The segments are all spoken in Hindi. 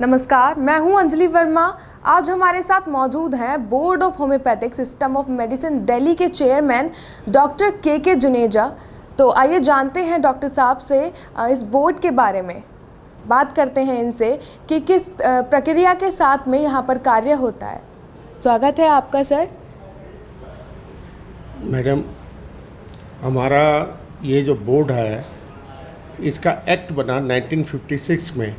नमस्कार, मैं हूं अंजलि वर्मा। आज हमारे साथ मौजूद हैं board of homeopathic system of medicine Delhi के चेयरमैन डॉक्टर के जुनेजा। तो आइए जानते हैं डॉक्टर साहब से इस बोर्ड के बारे में। बात करते हैं इनसे कि किस प्रक्रिया के साथ में यहाँ पर कार्य होता है। स्वागत है आपका सर। मैडम, हमारा ये जो बोर्ड है इसका एक्ट बना 1956 में।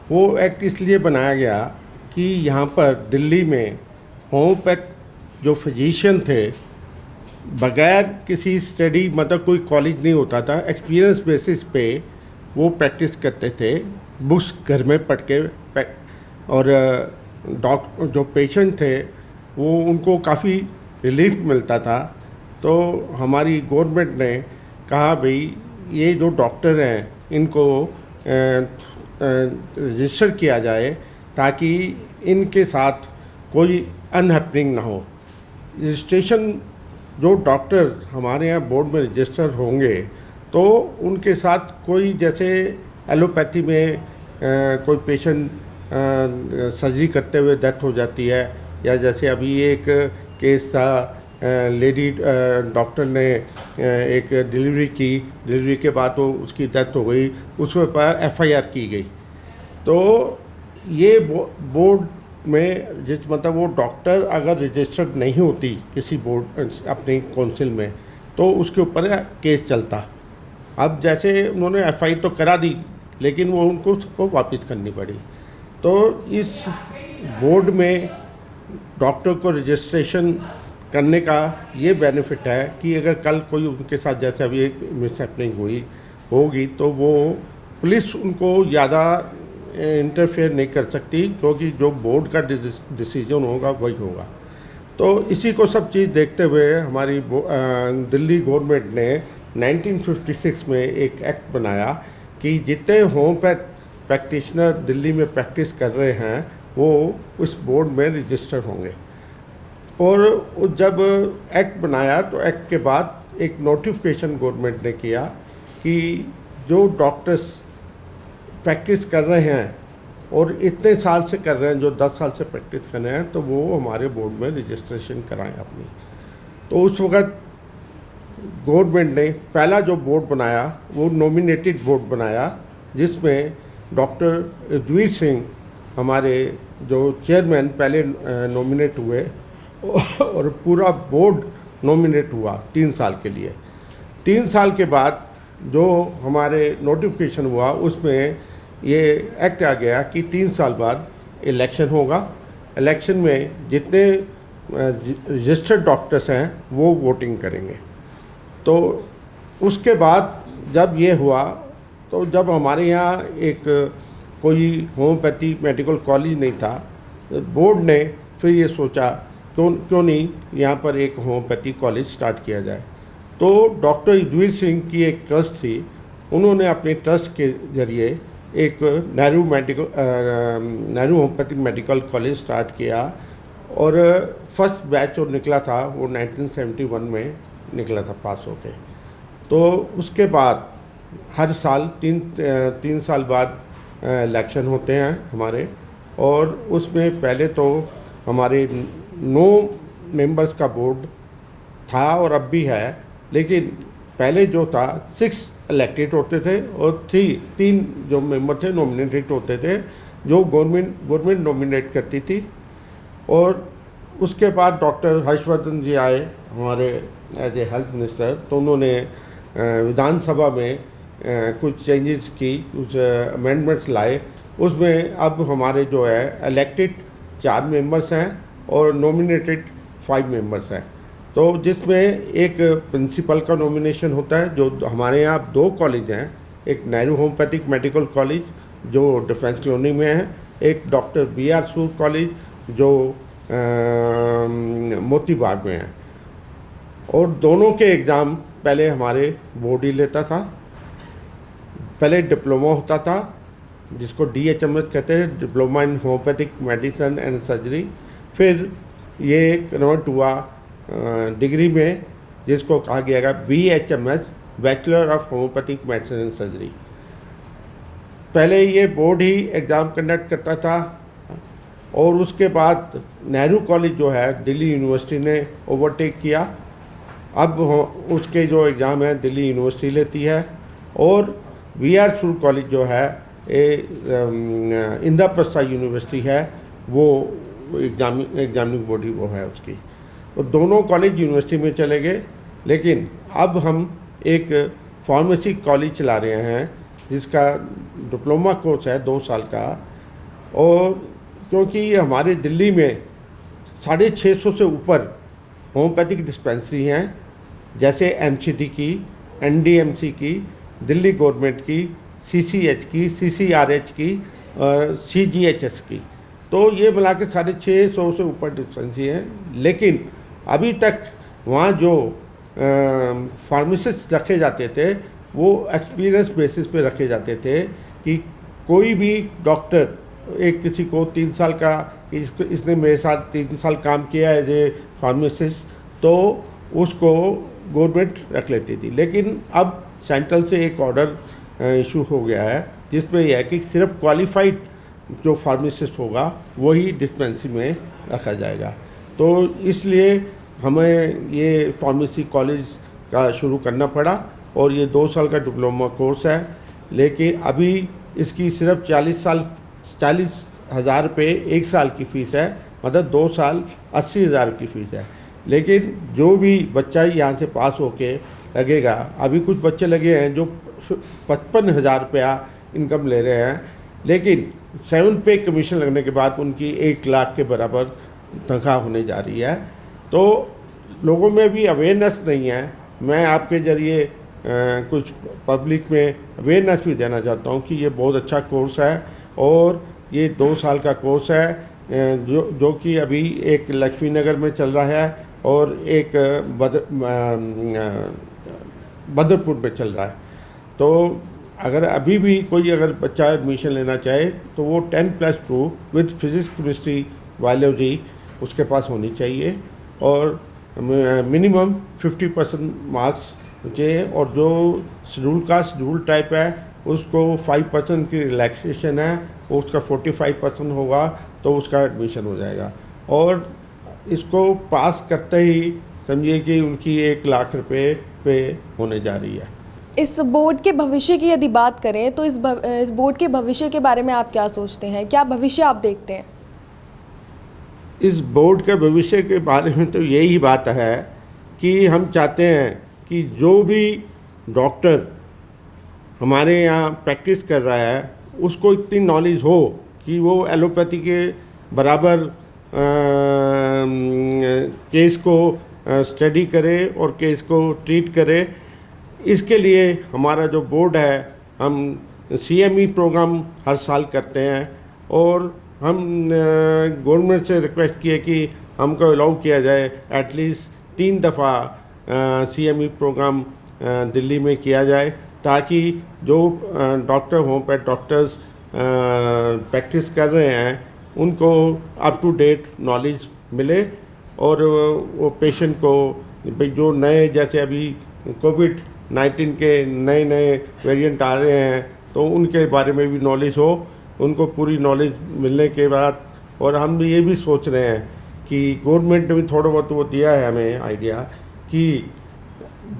वो एक्ट इसलिए बनाया गया कि यहाँ पर दिल्ली में होम्योपैथ जो फिजिशियन थे बगैर किसी स्टडी मतलब कोई कॉलेज नहीं होता था, एक्सपीरियंस बेसिस पे वो प्रैक्टिस करते थे, बुक्स घर में पढ़ के। और डॉक्टर जो पेशेंट थे वो उनको काफ़ी रिलीफ मिलता था। तो हमारी गवर्नमेंट ने कहा भाई ये जो डॉक्टर हैं इनको रजिस्टर किया जाए ताकि इनके साथ कोई अनहैपनिंग ना हो। रजिस्ट्रेशन जो डॉक्टर हमारे यहाँ बोर्ड में रजिस्टर होंगे तो उनके साथ कोई जैसे एलोपैथी में कोई पेशेंट सर्जरी करते हुए डेथ हो जाती है, या जैसे अभी एक केस था लेडी डॉक्टर ने एक डिलीवरी के बाद तो उसकी डेथ हो गई, उस पर एफआईआर की गई। तो ये बोर्ड में मतलब वो डॉक्टर अगर रजिस्टर्ड नहीं होती किसी बोर्ड अपनी काउंसिल में तो उसके ऊपर केस चलता। अब जैसे उन्होंने एफआईआर तो करा दी लेकिन वो उनको सबको वापस करनी पड़ी। तो इस बोर्ड में डॉक्टर को रजिस्ट्रेशन करने का ये बेनिफिट है कि अगर कल कोई उनके साथ जैसे अभी एक मिसहैपनिंग होगी तो वो पुलिस उनको ज़्यादा इंटरफेयर नहीं कर सकती, क्योंकि जो बोर्ड का डिसीजन होगा वही होगा। तो इसी को सब चीज़ देखते हुए हमारी दिल्ली गवर्नमेंट ने 1956 में एक एक्ट बनाया कि जितने होम्योपैथ प्रैक्टिशनर दिल्ली में प्रैक्टिस कर रहे हैं वो उस बोर्ड में रजिस्टर होंगे। और जब एक्ट बनाया तो एक्ट के बाद एक नोटिफिकेशन गवर्नमेंट ने किया कि जो डॉक्टर्स प्रैक्टिस कर रहे हैं और इतने साल से कर रहे हैं, जो 10 साल से प्रैक्टिस कर रहे हैं, तो वो हमारे बोर्ड में रजिस्ट्रेशन कराएं अपनी। तो उस वक्त गवर्नमेंट ने पहला जो बोर्ड बनाया वो नॉमिनेटेड बोर्ड बनाया, जिसमें डॉक्टर यदुवीर सिंह हमारे जो चेयरमैन पहले नॉमिनेट हुए और पूरा बोर्ड नॉमिनेट हुआ 3 साल के लिए। 3 साल के बाद जो हमारे नोटिफिकेशन हुआ उसमें ये एक्ट आ गया कि 3 साल बाद इलेक्शन होगा। इलेक्शन में जितने रजिस्टर्ड डॉक्टर्स हैं वो वोटिंग करेंगे। तो उसके बाद जब ये हुआ तो जब हमारे यहाँ एक कोई होम्योपैथी मेडिकल कॉलेज नहीं था, बोर्ड ने फिर ये सोचा क्यों नहीं यहाँ पर एक होम्योपैथी कॉलेज स्टार्ट किया जाए। तो डॉक्टर यदुवीर सिंह की एक ट्रस्ट थी, उन्होंने अपने ट्रस्ट के ज़रिए एक Nehru homeopathic medical college start किया। और फर्स्ट बैच जो निकला था वो 1971 में निकला था पास होके। तो उसके बाद हर साल तीन साल बाद इलेक्शन होते हैं हमारे, और उसमें पहले तो हमारे 9 मेंबर्स का बोर्ड था और अब भी है, लेकिन पहले जो था 6 इलेक्टेड होते थे और 3 जो मेंबर थे नॉमिनेटेड होते थे, जो गवर्नमेंट नॉमिनेट करती थी। और उसके बाद डॉक्टर हर्षवर्धन जी आए हमारे एज ए हेल्थ मिनिस्टर, तो उन्होंने विधानसभा में कुछ चेंजेस की, कुछ अमेंडमेंट्स लाए। उसमें अब हमारे जो है इलेक्टेड 4 मेंबर्स हैं और नॉमिनेटेड 5 मेंबर्स हैं। तो जिसमें एक प्रिंसिपल का नॉमिनेशन होता है, जो हमारे यहाँ 2 कॉलेज हैं, एक नेहरू होम्योपैथिक मेडिकल कॉलेज जो डिफेंस कॉलोनी में है, एक डॉक्टर BR सूर कॉलेज जो मोती बाग में है। और दोनों के एग्ज़ाम पहले हमारे बोर्ड ही लेता था। पहले डिप्लोमा होता था जिसको DHMS कहते हैं, diploma in homeopathic medicine and surgery. फिर ये कन्वर्ट हुआ डिग्री में, जिसको कहा गया BHMS, bachelor of homeopathic medicine and surgery. पहले ये बोर्ड ही एग्ज़ाम कंडक्ट करता था और उसके बाद नेहरू कॉलेज जो है दिल्ली यूनिवर्सिटी ने ओवरटेक किया। अब उसके जो एग्ज़ाम है दिल्ली यूनिवर्सिटी लेती है और वी.आर. सूर कॉलेज जो है इंद्रप्रस्थ यूनिवर्सिटी है वो एग्जामिनिंग बॉडी वो है उसकी। तो दोनों कॉलेज यूनिवर्सिटी में चले गए, लेकिन अब हम एक फार्मेसी कॉलेज चला रहे हैं जिसका डिप्लोमा कोर्स है 2 साल का। और क्योंकि हमारे दिल्ली में 650 से ऊपर होम्योपैथिक डिस्पेंसरी हैं, जैसे एमसीडी की, एनडीएमसी की, दिल्ली गवर्नमेंट की, सीसीएच की, सीसीआरएच की, सीजीएचएस की, तो ये मिला के 650 से ऊपर डिस्पेंसरी हैं। लेकिन अभी तक वहाँ जो फार्मासिस्ट रखे जाते थे वो एक्सपीरियंस बेसिस पे रखे जाते थे कि कोई भी डॉक्टर एक किसी को 3 साल का इसने मेरे साथ 3 साल काम किया है एज ए फार्मासिस्ट, तो उसको गवर्नमेंट रख लेती थी। लेकिन अब सेंट्रल से एक ऑर्डर इशू हो गया है जिसमें यह है कि सिर्फ क्वालिफाइड जो फार्मासिस्ट होगा वही डिस्पेंसरी में रखा जाएगा। तो इसलिए हमें ये फार्मेसी कॉलेज का शुरू करना पड़ा और ये 2 साल का डिप्लोमा कोर्स है। लेकिन अभी इसकी सिर्फ 40,000 रुपये 1 साल की फ़ीस है, मतलब 2 साल 80,000 की फ़ीस है। लेकिन जो भी बच्चा यहाँ से पास होके लगेगा, अभी कुछ बच्चे लगे हैं जो 55,000 रुपया इनकम ले रहे हैं, लेकिन 7 पे कमीशन लगने के बाद उनकी 1 लाख के बराबर तनख्वाह होने जा रही है। तो लोगों में भी अवेयरनेस नहीं है। मैं आपके ज़रिए कुछ पब्लिक में अवेयरनेस भी देना चाहता हूँ कि ये बहुत अच्छा कोर्स है और ये 2 साल का कोर्स है जो कि अभी एक लक्ष्मी नगर में चल रहा है और एक बदरपुर में चल रहा है। तो अगर अभी भी कोई अगर बच्चा एडमिशन लेना चाहे तो वो 10+2 विद फिज़िक्स केमिस्ट्री बायोलॉजी उसके पास होनी चाहिए और मिनिमम 50% मार्क्स चाहिए, और जो शेड्यूल टाइप है उसको 5% की रिलैक्सेशन है, उसका 45% होगा तो उसका एडमिशन हो जाएगा। और इसको पास करते ही समझिए कि उनकी 1 लाख रुपए पे होने जा रही है। इस बोर्ड के भविष्य की यदि बात करें तो इस बोर्ड के भविष्य के बारे में आप क्या सोचते हैं, क्या भविष्य आप देखते हैं? इस बोर्ड के भविष्य के बारे में तो यही बात है कि हम चाहते हैं कि जो भी डॉक्टर हमारे यहाँ प्रैक्टिस कर रहा है उसको इतनी नॉलेज हो कि वो एलोपैथी के बराबर केस को स्टडी करे और केस को ट्रीट करे। इसके लिए हमारा जो बोर्ड है, हम CME प्रोग्राम हर साल करते हैं और हम गवर्नमेंट से रिक्वेस्ट किए कि हमको अलाउ किया जाए एटलीस्ट 3 दफ़ा CME प्रोग्राम दिल्ली में किया जाए, ताकि जो डॉक्टर होम्योपैथ डॉक्टर्स प्रैक्टिस कर रहे हैं उनको अप टू डेट नॉलेज मिले और वो पेशेंट को भाई जो नए जैसे अभी कोविड-19 के नए वेरिएंट आ रहे हैं तो उनके बारे में भी नॉलेज हो, उनको पूरी नॉलेज मिलने के बाद। और हम ये भी सोच रहे हैं कि गवर्नमेंट ने भी थोड़ा बहुत वो दिया है हमें आइडिया कि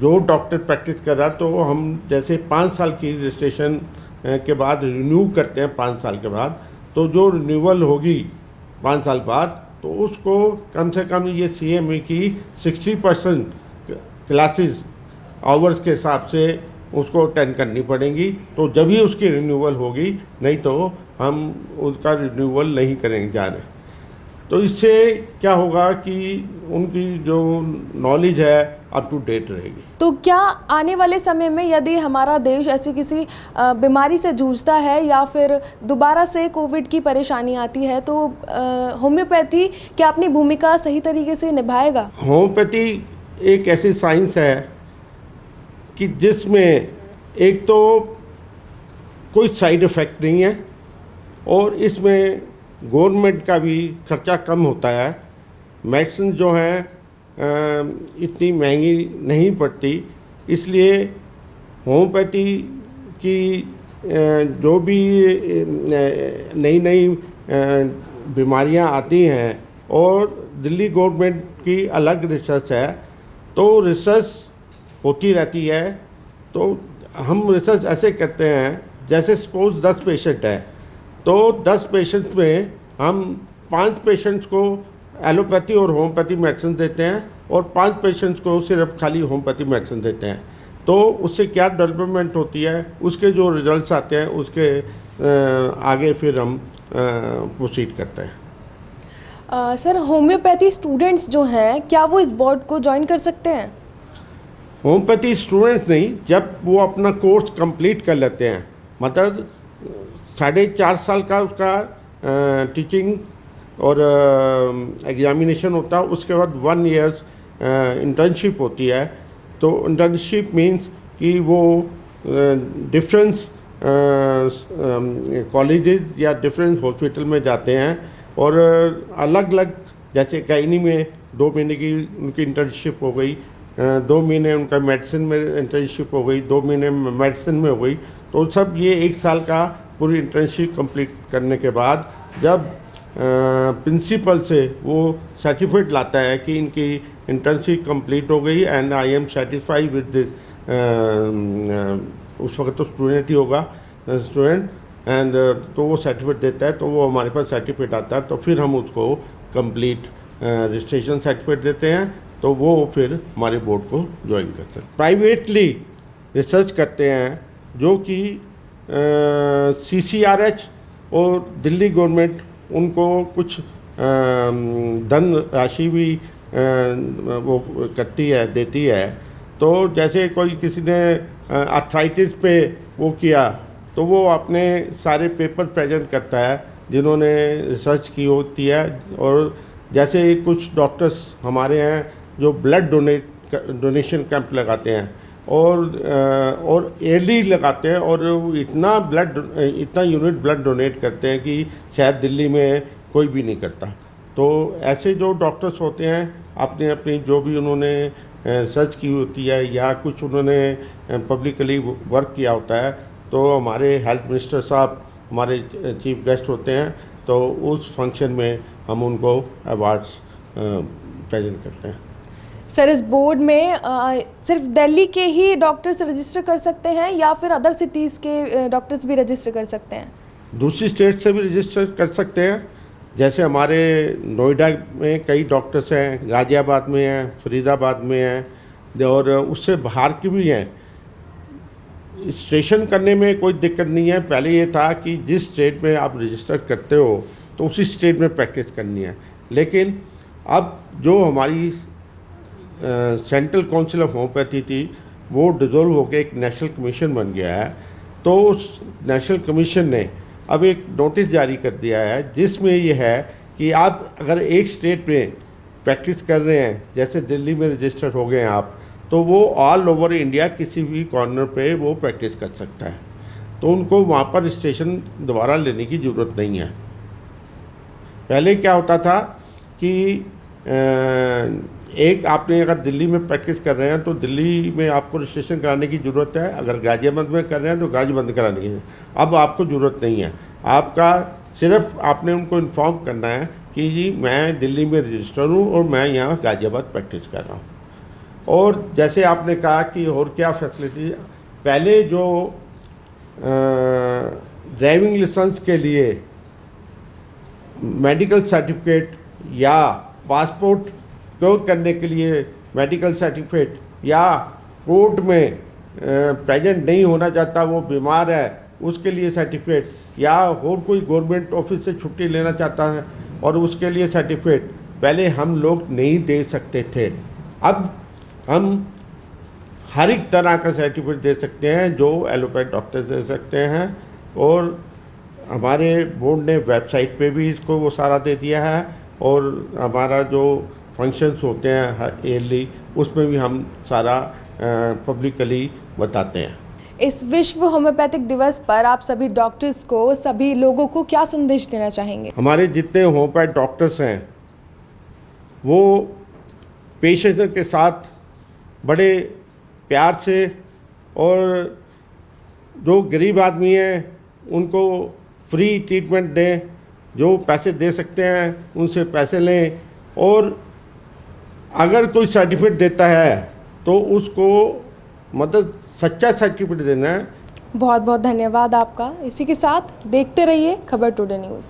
जो डॉक्टर प्रैक्टिस कर रहा है तो हम जैसे 5 साल की रजिस्ट्रेशन के बाद रिन्यू करते हैं 5 साल के बाद, तो जो रिन्यूअल होगी 5 साल बाद तो उसको कम से कम ये CME की 60% क्लासेस आवर्स के हिसाब से उसको अटेंड करनी पड़ेंगी, तो जब ही उसकी रिन्यूअल होगी, नहीं तो हम उसका रिन्यूअल नहीं करेंगे जा रहे। तो इससे क्या होगा कि उनकी जो नॉलेज है अप टू डेट रहेगी। तो क्या आने वाले समय में यदि हमारा देश ऐसी किसी बीमारी से जूझता है या फिर दोबारा से कोविड की परेशानी आती है तो होम्योपैथी क्या अपनी भूमिका सही तरीके से निभाएगा? होम्योपैथी एक ऐसी साइंस है कि जिसमें एक तो कोई साइड इफ़ेक्ट नहीं है और इसमें गवर्नमेंट का भी खर्चा कम होता है। मेडिसिन जो हैं इतनी महंगी नहीं पड़ती, इसलिए होम्योपैथी की जो भी नई नई बीमारियां आती हैं और दिल्ली गवर्नमेंट की अलग रिसर्च है, तो रिसर्च होती रहती है। तो हम रिसर्च ऐसे करते हैं, जैसे सपोज 10 पेशेंट है, तो 10 पेशेंट्स में हम 5 पेशेंट्स को एलोपैथी और होम्योपैथी मेडिसिन देते हैं और 5 पेशेंट्स को सिर्फ खाली होम्योपैथी मेडिसिन देते हैं। तो उससे क्या डेवलपमेंट होती है, उसके जो रिजल्ट्स आते हैं उसके आगे फिर हम प्रोसीड करते हैं। सर, होम्योपैथी स्टूडेंट्स जो हैं क्या वो इस बोर्ड को ज्वाइन कर सकते हैं? होम्योपैथी स्टूडेंट्स नहीं, जब वो अपना कोर्स कंप्लीट कर लेते हैं, मतलब 4.5 साल का उसका टीचिंग और एग्जामिनेशन होता है, उसके बाद 1 ईयर्स इंटर्नशिप होती है। तो इंटर्नशिप मीन्स कि वो डिफरेंस कॉलेजेस या डिफरेंस हॉस्पिटल में जाते हैं और अलग अलग, जैसे गायनी में 2 महीने की उनकी इंटर्नशिप हो गई, 2 महीने उनका मेडिसिन में इंटर्नशिप हो गई, 2 महीने मेडिसिन में हो गई। तो सब ये 1 साल का पूरी इंटर्नशिप कंप्लीट करने के बाद जब प्रिंसिपल से वो सर्टिफिकेट लाता है कि इनकी इंटर्नशिप कंप्लीट हो गई and I am satisfied with this, उस वक्त तो स्टूडेंट ही होगा, स्टूडेंट, एंड तो वो सर्टिफिकेट देता है, तो वो हमारे पास सर्टिफिकेट आता है, तो फिर हम उसको कंप्लीट रजिस्ट्रेशन सर्टिफिकेट देते हैं, तो वो फिर हमारे बोर्ड को ज्वाइन करते हैं। प्राइवेटली रिसर्च करते हैं जो कि CCRH और दिल्ली गवर्नमेंट उनको कुछ धन राशि भी वो करती है, देती है। तो जैसे कोई किसी ने आर्थराइटिस पे वो किया, तो वो अपने सारे पेपर प्रेजेंट करता है जिन्होंने रिसर्च की होती है। और जैसे कुछ डॉक्टर्स हमारे हैं जो ब्लड डोनेशन कैंप लगाते हैं और ईयरली लगाते हैं, और इतना यूनिट ब्लड डोनेट करते हैं कि शायद दिल्ली में कोई भी नहीं करता। तो ऐसे जो डॉक्टर्स होते हैं अपनी अपनी जो भी उन्होंने रिसर्च की होती है या कुछ उन्होंने पब्लिकली वर्क किया होता है, तो हमारे हेल्थ मिनिस्टर साहब हमारे चीफ गेस्ट होते हैं, तो उस फंक्शन में हम उनको अवार्ड्स प्रेजेंट करते हैं। सर, इस बोर्ड में सिर्फ दिल्ली के ही डॉक्टर्स रजिस्टर कर सकते हैं या फिर अदर सिटीज़ के डॉक्टर्स भी रजिस्टर कर सकते हैं? दूसरी स्टेट से भी रजिस्टर कर सकते हैं। जैसे हमारे नोएडा में कई डॉक्टर्स हैं, गाज़ियाबाद में हैं, फरीदाबाद में हैं, और उससे बाहर के भी हैं। रजिस्ट्रेशन करने में कोई दिक्कत नहीं है। पहले ये था कि जिस स्टेट में आप रजिस्टर करते हो तो उसी स्टेट में प्रैक्टिस करनी है, लेकिन अब जो हमारी सेंट्रल काउंसिल ऑफ होम्योपैथी थी वो डिज़ोल्व होकर एक नेशनल कमीशन बन गया है। तो उस नेशनल कमीशन ने अब एक नोटिस जारी कर दिया है जिसमें ये है कि आप अगर एक स्टेट में प्रैक्टिस कर रहे हैं, जैसे दिल्ली में रजिस्टर हो गए हैं आप, तो वो ऑल ओवर इंडिया किसी भी कॉर्नर पे वो प्रैक्टिस कर सकता है। तो उनको वहाँ पर रजिस्ट्रेशन दोबारा लेने की ज़रूरत नहीं है। पहले क्या होता था कि एक आपने अगर दिल्ली में प्रैक्टिस कर रहे हैं तो दिल्ली में आपको रजिस्ट्रेशन कराने की ज़रूरत है, अगर गाज़ियाबाद में कर रहे हैं तो गाज़ियाबाद कराने की। अब आपको ज़रूरत नहीं है, आपका सिर्फ आपने उनको इन्फॉर्म करना है कि जी मैं दिल्ली में रजिस्टर हूँ और मैं यहाँ गाज़ियाबाद प्रैक्टिस कर रहा हूँ। और जैसे आपने कहा कि और क्या फैसिलिटी, पहले जो ड्राइविंग लाइसेंस के लिए मेडिकल सर्टिफिकेट या पासपोर्ट क्योर करने के लिए मेडिकल सर्टिफिकेट या कोर्ट में प्रेजेंट नहीं होना चाहता, वो बीमार है, उसके लिए सर्टिफिकेट, या और कोई गवर्नमेंट ऑफिस से छुट्टी लेना चाहता है और उसके लिए सर्टिफिकेट पहले हम लोग नहीं दे सकते थे। अब हम हर एक तरह का सर्टिफिकेट दे सकते हैं जो एलोपैथ डॉक्टर दे सकते हैं, और हमारे बोर्ड ने वेबसाइट पे भी इसको वो सारा दे दिया है, और हमारा जो फंक्शंस होते हैं हर ईयरली उसमें भी हम सारा पब्लिकली बताते हैं। इस विश्व होम्योपैथिक दिवस पर आप सभी डॉक्टर्स को, सभी लोगों को क्या संदेश देना चाहेंगे? हमारे जितने होम्योपैथ डॉक्टर्स हैं वो पेशेंट के साथ बड़े प्यार से और जो गरीब आदमी हैं उनको फ्री ट्रीटमेंट दें, जो पैसे दे सकते हैं उनसे पैसे लें, और अगर कोई सर्टिफिकेट देता है तो उसको मतलब सच्चा सर्टिफिकेट देना है। बहुत बहुत धन्यवाद आपका। इसी के साथ देखते रहिए खबर टुडे न्यूज़।